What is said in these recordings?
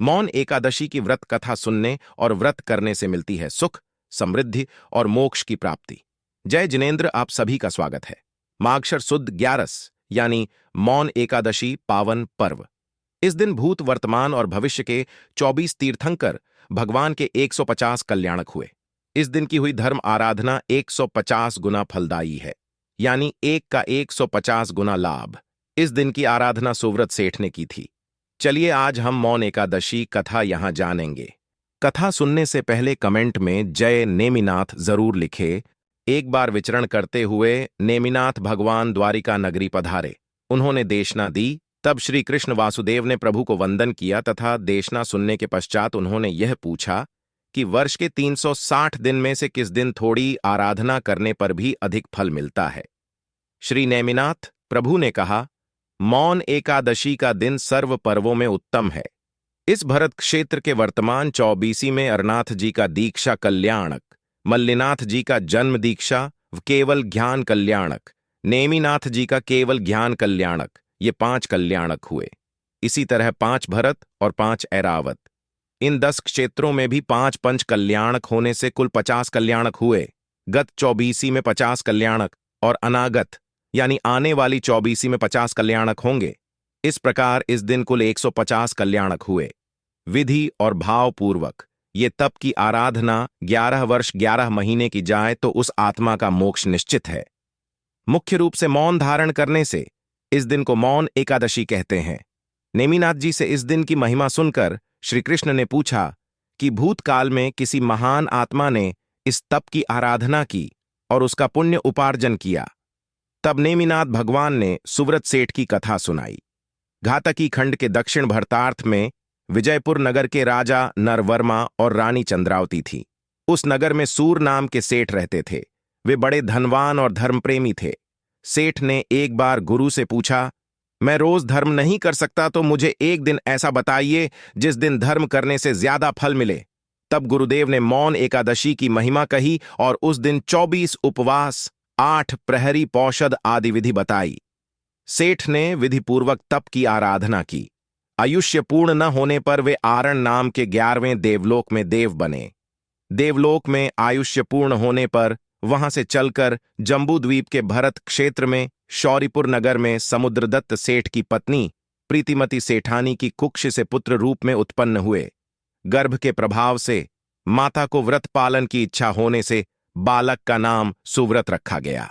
मौन एकादशी की व्रत कथा सुनने और व्रत करने से मिलती है सुख, समृद्धि और मोक्ष की प्राप्ति। जय जिनेंद्र, आप सभी का स्वागत है। माघशर सुद 11 यानी मौन एकादशी पावन पर्व। इस दिन भूत, वर्तमान और भविष्य के 24 तीर्थंकर भगवान के 150 कल्याणक हुए। इस दिन की हुई धर्म आराधना 150 गुना फलदायी है, यानी एक का 150 गुना लाभ। इस दिन की आराधना सुव्रत सेठ ने की थी। चलिए आज हम मौन एकादशी कथा यहां जानेंगे। कथा सुनने से पहले कमेंट में जय नेमिनाथ जरूर लिखे। एक बार विचरण करते हुए नेमिनाथ भगवान द्वारिका नगरी पधारे। उन्होंने देशना दी। तब श्री कृष्ण वासुदेव ने प्रभु को वंदन किया तथा देशना सुनने के पश्चात उन्होंने यह पूछा कि वर्ष के 360 दिन में से किस दिन थोड़ी आराधना करने पर भी अधिक फल मिलता है। श्री नेमिनाथ, प्रभु ने कहा, मौन एकादशी का दिन सर्व पर्वों में उत्तम है। इस भरत क्षेत्र के वर्तमान 24 में अरनाथ जी का दीक्षा कल्याणक, मल्लिनाथ जी का जन्म दीक्षा केवल ज्ञान कल्याणक, नेमिनाथ जी का केवल ज्ञान कल्याणक, ये 5 कल्याणक हुए। इसी तरह 5 भरत और 5 ऐरावत। इन 10 क्षेत्रों में भी 5 पंच कल्याणक होने से कुल 50 कल्याणक हुए। गत 24 में 50 कल्याणक और अनागत यानी आने वाली 24 में 50 कल्याणक होंगे। इस प्रकार इस दिन कुल 150 कल्याणक हुए। विधि और भाव पूर्वक ये तप की आराधना 11 वर्ष 11 महीने की जाए तो उस आत्मा का मोक्ष निश्चित है। मुख्य रूप से मौन धारण करने से इस दिन को मौन एकादशी कहते हैं। नेमिनाथ जी से इस दिन की महिमा सुनकर श्री कृष्ण ने पूछा कि भूतकाल में किसी महान आत्मा ने इस तप की आराधना की और उसका पुण्य उपार्जन किया। तब नेमिनाथ भगवान ने सुव्रत सेठ की कथा सुनाई। घातकी खंड के दक्षिण भरतार्थ में विजयपुर नगर के राजा नरवर्मा और रानी चंद्रावती थी। उस नगर में सूर नाम के सेठ रहते थे। वे बड़े धनवान और धर्मप्रेमी थे। सेठ ने एक बार गुरु से पूछा, मैं रोज धर्म नहीं कर सकता, तो मुझे एक दिन ऐसा बताइए जिस दिन धर्म करने से ज्यादा फल मिले। तब गुरुदेव ने मौन एकादशी की महिमा कही और उस दिन 24 उपवास, 8 प्रहरी पौषध आदि विधि बताई। सेठ ने विधिपूर्वक तप की आराधना की। आयुष्य पूर्ण न होने पर वे आरण नाम के 11वें देवलोक में देव बने। देवलोक में आयुष्य पूर्ण होने पर वहां से चलकर जम्बूद्वीप के भरत क्षेत्र में शौरिपुर नगर में समुद्रदत्त सेठ की पत्नी प्रीतिमती सेठानी की कुक्ष से पुत्र रूप में उत्पन्न हुए। गर्भ के प्रभाव से माता को व्रत पालन की इच्छा होने से बालक का नाम सुव्रत रखा गया।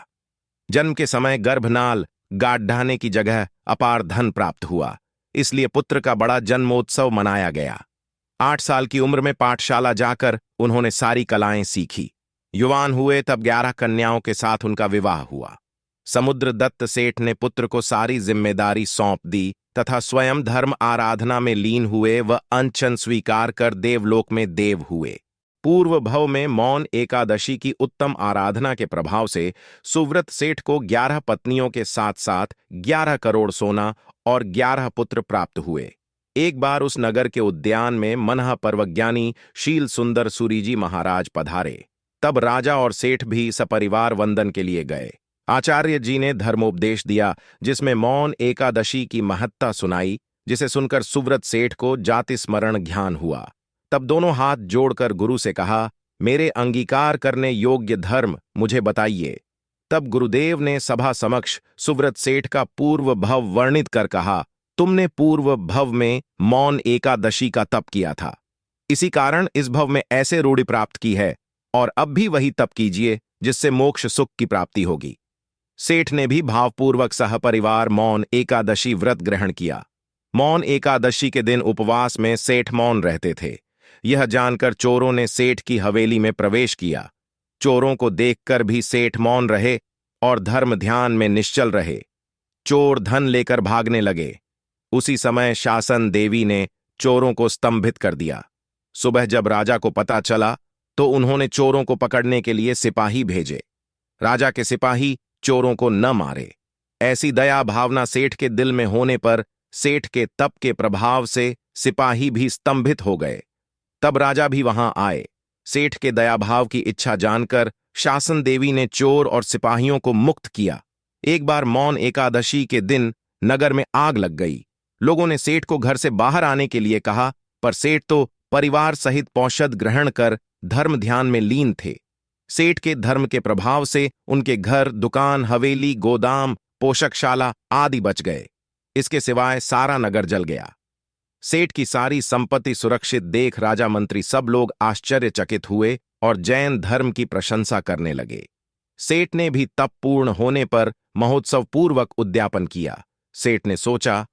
जन्म के समय गर्भनाल गाढ़ाने की जगह अपार धन प्राप्त हुआ, इसलिए पुत्र का बड़ा जन्मोत्सव मनाया गया। 8 साल की उम्र में पाठशाला जाकर उन्होंने सारी कलाएं सीखी। युवान हुए तब 11 कन्याओं के साथ उनका विवाह हुआ। समुद्रदत्त सेठ ने पुत्र को सारी जिम्मेदारी सौंप दी तथा स्वयं धर्म आराधना में लीन हुए व अनशन स्वीकार कर देवलोक में देव हुए। पूर्व भव में मौन एकादशी की उत्तम आराधना के प्रभाव से सुव्रत सेठ को 11 पत्नियों के साथ साथ 11 करोड़ सोना और 11 पुत्र प्राप्त हुए। एक बार उस नगर के उद्यान में मनः पर्वज्ञानी शील सुंदर सूरीजी महाराज पधारे। तब राजा और सेठ भी सपरिवार वंदन के लिए गए। आचार्य जी ने धर्मोपदेश दिया, जिसमें मौन एकादशी की महत्ता सुनाई, जिसे सुनकर सुव्रत सेठ को जाति स्मरण ज्ञान हुआ। तब दोनों हाथ जोड़कर गुरु से कहा, मेरे अंगीकार करने योग्य धर्म मुझे बताइए। तब गुरुदेव ने सभा समक्ष सुव्रत सेठ का पूर्व भव वर्णित कर कहा, तुमने पूर्व भव में मौन एकादशी का तप किया था, इसी कारण इस भव में ऐसे रूढ़ि प्राप्त की है, और अब भी वही तप कीजिए जिससे मोक्ष सुख की प्राप्ति होगी। सेठ ने भी भावपूर्वक सहपरिवार मौन एकादशी व्रत ग्रहण किया। मौन एकादशी के दिन उपवास में सेठ मौन रहते थे। यह जानकर चोरों ने सेठ की हवेली में प्रवेश किया। चोरों को देखकर भी सेठ मौन रहे और धर्म ध्यान में निश्चल रहे। चोर धन लेकर भागने लगे। उसी समय शासन देवी ने चोरों को स्तंभित कर दिया। सुबह जब राजा को पता चला तो उन्होंने चोरों को पकड़ने के लिए सिपाही भेजे। राजा के सिपाही चोरों को न मारे। ऐसी दया भावना सेठ के दिल में होने पर सेठ के तप के प्रभाव से सिपाही भी स्तंभित हो गए। तब राजा भी वहां आए। सेठ के दयाभाव की इच्छा जानकर शासन देवी ने चोर और सिपाहियों को मुक्त किया। एक बार मौन एकादशी के दिन नगर में आग लग गई। लोगों ने सेठ को घर से बाहर आने के लिए कहा, पर सेठ तो परिवार सहित पौषध ग्रहण कर धर्म ध्यान में लीन थे। सेठ के धर्म के प्रभाव से उनके घर, दुकान, हवेली, गोदाम, पोषकशाला आदि बच गए। इसके सिवाय सारा नगर जल गया। सेठ की सारी संपत्ति सुरक्षित देख राजा मंत्री सब लोग आश्चर्यचकित हुए और जैन धर्म की प्रशंसा करने लगे। सेठ ने भी तप पूर्ण होने पर महोत्सव पूर्वक उद्यापन किया। सेठ ने सोचा,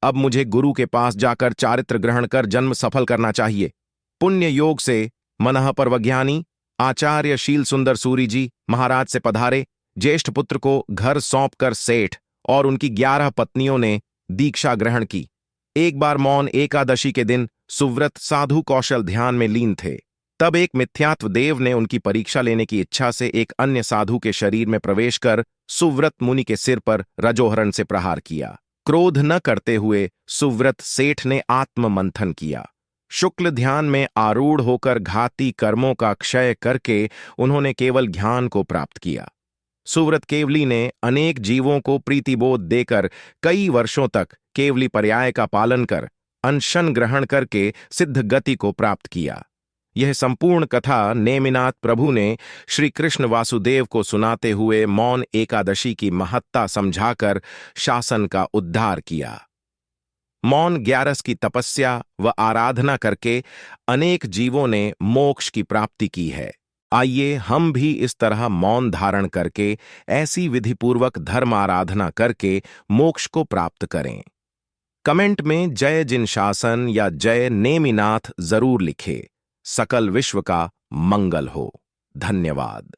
अब मुझे गुरु के पास जाकर चारित्र ग्रहण कर जन्म सफल करना चाहिए। पुण्य योग से मनः परवज्ञानी आचार्य शील सुंदर सूरी जी महाराज से पधारे। ज्येष्ठ पुत्र को घर सौंपकर सेठ और उनकी 11 पत्नियों ने दीक्षा ग्रहण की। एक बार मौन एकादशी के दिन सुव्रत साधु कौशल ध्यान में लीन थे। तब एक मिथ्यात्व देव ने उनकी परीक्षा लेने की इच्छा से एक अन्य साधु के शरीर में प्रवेश कर सुव्रत मुनि के सिर पर रजोहरण से प्रहार किया। क्रोध न करते हुए सुव्रत सेठ ने आत्म मंथन किया। शुक्ल ध्यान में आरूढ़ होकर घाती कर्मों का क्षय करके उन्होंने केवल ज्ञान को प्राप्त किया। सुव्रत केवली ने अनेक जीवों को प्रीतिबोध देकर कई वर्षों तक केवली पर्याय का पालन कर अनशन ग्रहण करके सिद्ध गति को प्राप्त किया। यह संपूर्ण कथा नेमिनाथ प्रभु ने श्री कृष्ण वासुदेव को सुनाते हुए मौन एकादशी की महत्ता समझाकर शासन का उद्धार किया। मौन 11 की तपस्या व आराधना करके अनेक जीवों ने मोक्ष की प्राप्ति की है। आइए हम भी इस तरह मौन धारण करके ऐसी विधिपूर्वक धर्म आराधना करके मोक्ष को प्राप्त करें। कमेंट में जय जिन शासन या जय नेमिनाथ जरूर लिखे। सकल विश्व का मंगल हो। धन्यवाद।